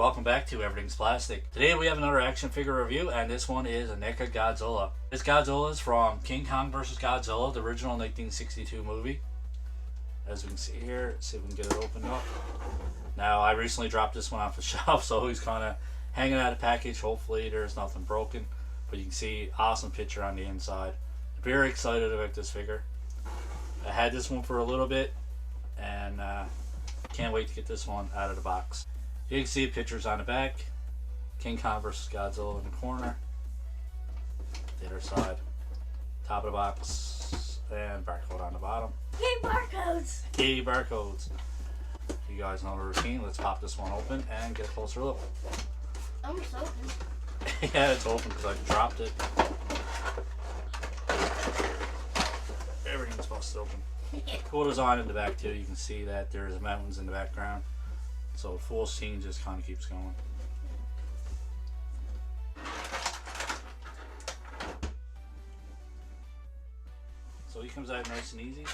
welcome back to Everything's Plastic. Today we have another action figure review, and this one is a Neca Godzilla. This Godzilla is from King Kong vs. Godzilla, the original 1962 movie. As we can see here, see if we can get it opened up. Now, I recently dropped this one off the shelf, so he's kind of hanging out of the package. Hopefully there's nothing broken, but you can see awesome picture on the inside. Very excited about this figure. I had this one for a little bit, and can't wait to get this one out of the box. You can see pictures on the back. King Kong vs. Godzilla in the corner. The other side. Top of the box. And barcode on the bottom. Yay, barcodes! Yay, barcodes. You guys know the routine. Let's pop this one open and get a closer look. Almost open. Yeah, it's open because I dropped it. Everything's busted open. Cool design in the back too. You can see that there's mountains in the background. So the full scene just kind of keeps going. So he comes out nice and easy.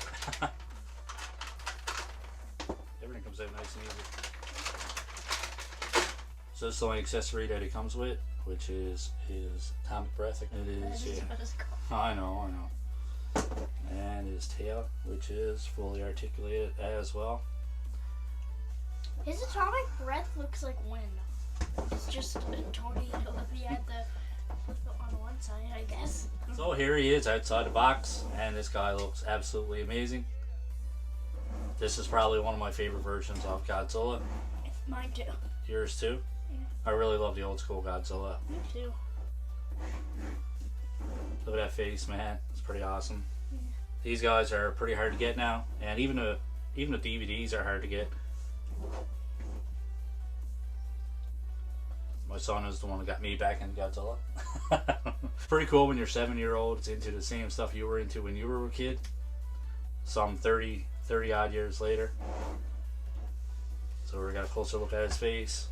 Everything comes out nice and easy. So this is the only accessory that he comes with, which is his atomic breath. It is, yeah. I know. And his tail, which is fully articulated as well. His atomic breath looks like wind. It's just a tornado if he had the on one side, I guess. So here he is outside the box, and this guy looks absolutely amazing. This is probably one of my favorite versions of Godzilla. Mine too. Yours too? Yeah. I really love the old school Godzilla. Me too. Look at that face, man. It's pretty awesome. Yeah. These guys are pretty hard to get now, and even the DVDs are hard to get. My son is the one that got me back into Godzilla. Pretty cool when your 7-year-old is into the same stuff you were into when you were a kid. Some 30 odd years later. So we got a closer look at his face.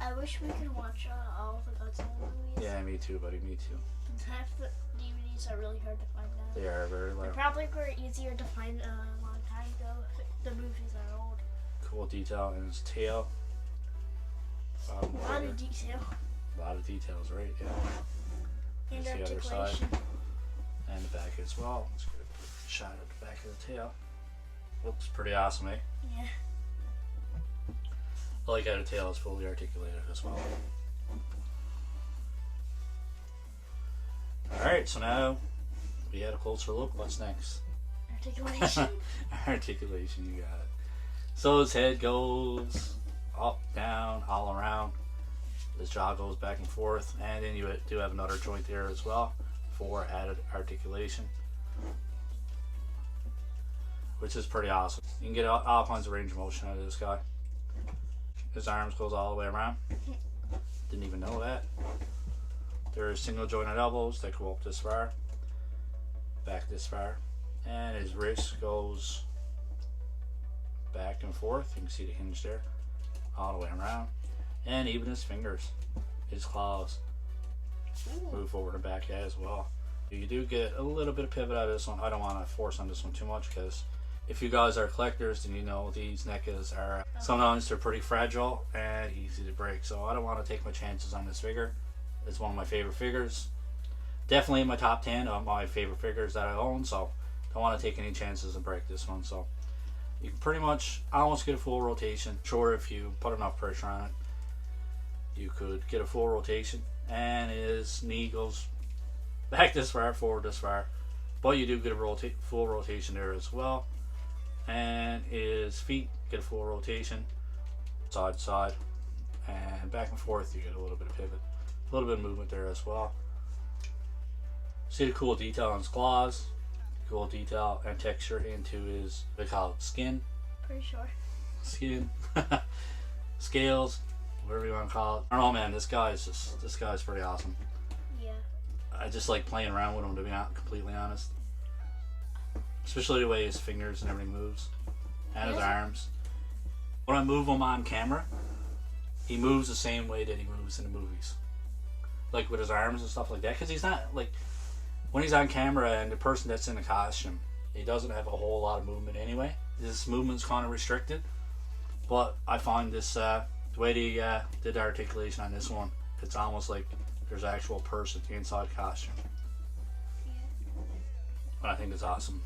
I wish we could watch all of the Godzilla movies. Yeah, me too, buddy, me too. Half the DVDs are really hard to find now. They are very They loud. probably were easier to find a long time ago if the movies are old. Cool detail in his tail. A lot of detail. A lot of details, right? Yeah. And There's the other side. articulation. And the back as well. Let's get a shot at the back of the tail. Looks pretty awesome, eh? Yeah. I like how the tail is fully articulated as well. Alright, so now we had a closer look. What's next? Articulation. Articulation, you got it. So his head goes up, down, all around. His jaw goes back and forth, and then you do have another joint there as well for added articulation, which is pretty awesome. You can get all kinds of range of motion out of this guy. His arms goes all the way around. Didn't even know that. There's single jointed elbows that go up this far, back this far, and his wrist goes back and forth. You can see the hinge there, all the way around, and even his fingers, his claws, move forward and back as well. You do get a little bit of pivot out of this one. I don't want to force on this one too much because if you guys are collectors, then you know these NECAs are sometimes they're pretty fragile and easy to break. So I don't want to take my chances on this figure. It's one of my favorite figures. Definitely in my top 10 of my favorite figures that I own. So don't want to take any chances and break this one. So you can pretty much almost get a full rotation. Sure, if you put enough pressure on it, you could get a full rotation. And his knee goes back this far, forward this far. But you do get a full rotation there as well. And his feet get a full rotation, side to side, and back and forth. You get a little bit of pivot, a little bit of movement there as well. See the cool detail on his claws, cool detail and texture into his, they call it skin. Pretty sure. Skin, scales, whatever you want to call it. I don't know, man. This guy's pretty awesome. Yeah. I just like playing around with him, to be completely honest. Especially the way his fingers and everything moves. And his arms. When I move him on camera, he moves the same way that he moves in the movies. Like with his arms and stuff like that. Because he's not, like, when he's on camera and the person that's in the costume, he doesn't have a whole lot of movement anyway. His movement's kind of restricted. But I find this, the way they did the articulation on this one, it's almost like there's an actual person inside the costume. Yeah. And I think it's awesome.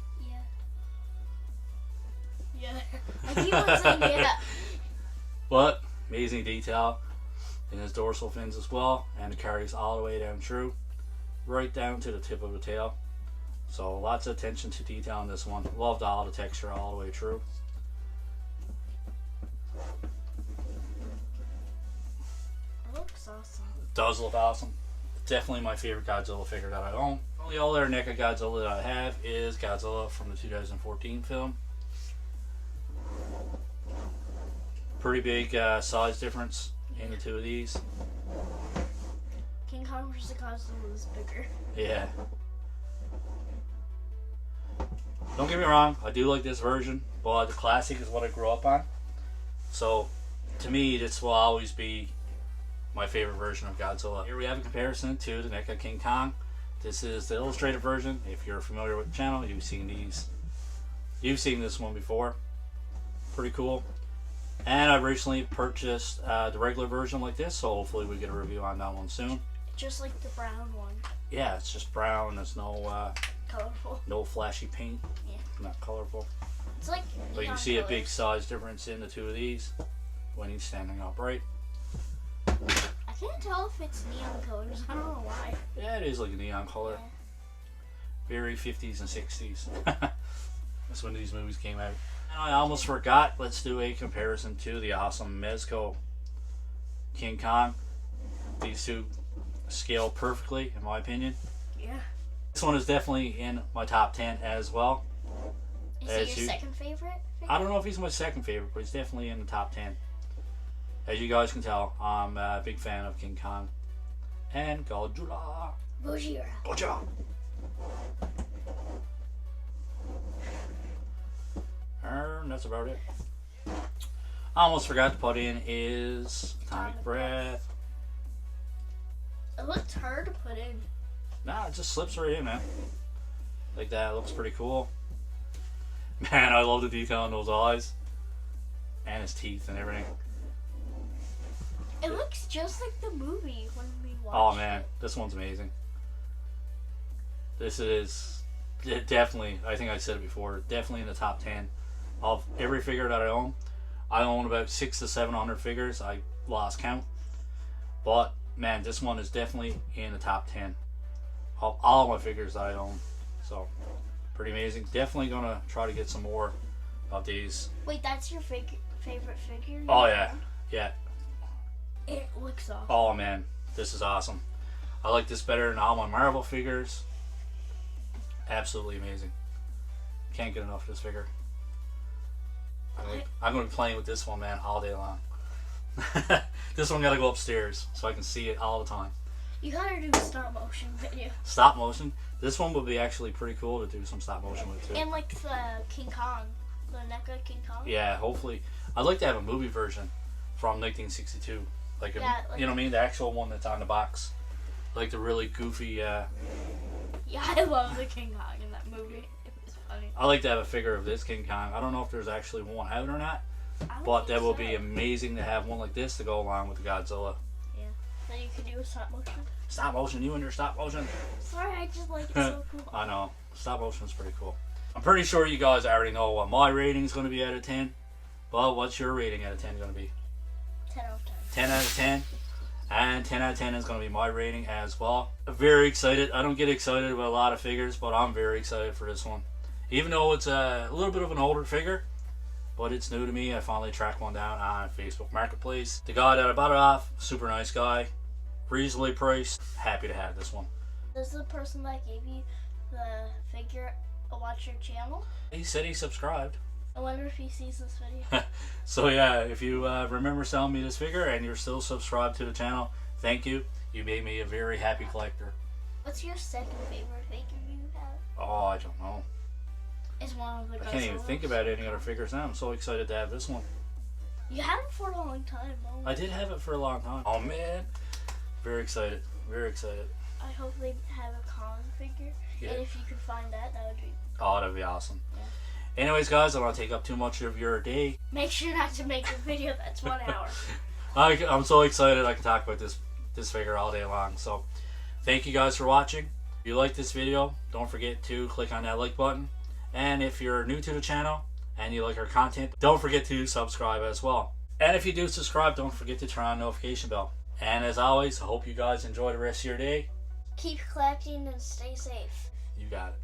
Yeah. I keep on saying yeah. But amazing detail in his dorsal fins as well, and it carries all the way down through, right down to the tip of the tail. So lots of attention to detail on this one. Loved all the texture all the way through. It looks awesome. It does look awesome. Definitely my favorite Godzilla figure that I own. The only other NECA Godzilla that I have is Godzilla from the 2014 film. Pretty big size difference in the two of these. King Kong versus Godzilla is bigger. Yeah. Don't get me wrong, I do like this version, but the classic is what I grew up on. So, to me, this will always be my favorite version of Godzilla. Here we have a comparison to the Neca King Kong. This is the illustrated version. If you're familiar with the channel, you've seen these. You've seen this one before. Pretty cool. And I've recently purchased the regular version like this, so hopefully we get a review on that one soon. Just like the brown one. Yeah, it's just brown. There's no Colorful. no flashy paint. Yeah. Not colorful. It's like But you neon see a colors. big size difference in the two of these when he's standing upright. I can't tell if it's neon colors. I don't know why. Yeah, it is like a neon color. Yeah. Very 50s and 60s. That's when these movies came out. And I almost forgot, let's do a comparison to the awesome Neca King Kong. These two scale perfectly, in my opinion. Yeah. This one is definitely in my top 10 as well. Is As it your you- second favorite? I don't know if he's my second favorite, but he's definitely in the top 10. As you guys can tell, I'm a big fan of King Kong and Godzilla. Gojira. Gojira. And that's about it. I almost forgot to put in is Atomic Breath. It looks hard to put in. Nah, it just slips right in, man. Like that, it looks pretty cool. Man, I love the detail in those eyes. And his teeth and everything. It looks just like the movie when we watched Oh man, it. this one's amazing. This is definitely, I think I said it before, definitely in the top 10 of every figure that I own. I own about 600 to 700 figures. I lost count. But man, this one is definitely in the top 10 of all my figures that I own. So, pretty amazing. Definitely gonna try to get some more of these. Wait, that's your favorite figure? Oh yeah, yeah. It looks awesome. Oh man, this is awesome. I like this better than all my Marvel figures. Absolutely amazing. Can't get enough of this figure. I'm going to be playing with this one, man, all day long. This one got to go upstairs so I can see it all the time. You gotta do a stop motion video. Stop motion. This one would be actually pretty cool to do some stop motion with too. And like the King Kong, the Neca King Kong. Yeah, hopefully. I'd like to have a movie version from 1962. Like, Yeah, like- you know what I mean? The actual one that's on the box. Like the really goofy... Yeah, I love the King Kong in that movie. It was funny. I like to have a figure of this King Kong. I don't know if there's actually one out or not, but that would be amazing to have one like this to go along with the Godzilla. Yeah. Then you can do a stop motion. Stop motion, you and your stop motion. Sorry, I just like it so cool. I know. Stop motion is pretty cool. I'm pretty sure you guys already know what my rating is going to be out of 10. But what's your rating out of 10 going to be? 10 out of 10. 10 out of 10. And 10 out of 10 is going to be my rating as well. I'm very excited. I don't get excited about a lot of figures, but I'm very excited for this one. Even though it's a little bit of an older figure, but it's new to me. I finally tracked one down on Facebook Marketplace. The guy that I bought it off, super nice guy, reasonably priced. Happy to have this one. Does the person that gave you the figure watch your channel? He said he subscribed. I wonder if he sees this video. So yeah, if you remember selling me this figure and you're still subscribed to the channel, thank you. You made me a very happy collector. What's your second favorite figure you have? Oh, I don't know. It's one of the I can't even think about any other figures now. I'm so excited to have this one. You had it for a long time. Oh, I did have it for a long time. Oh man, very excited. Very excited. I hope they have a Kong figure. Yeah. And if you could find that, that would be... Oh, that'd be awesome. Yeah. Anyways, guys, I don't want to take up too much of your day. Make sure not to make a video that's 1 hour. I'm so excited I can talk about this figure all day long. So, thank you guys for watching. If you like this video, don't forget to click on that like button. And if you're new to the channel and you like our content, don't forget to subscribe as well. And if you do subscribe, don't forget to turn on the notification bell. And as always, I hope you guys enjoy the rest of your day. Keep collecting and stay safe. You got it.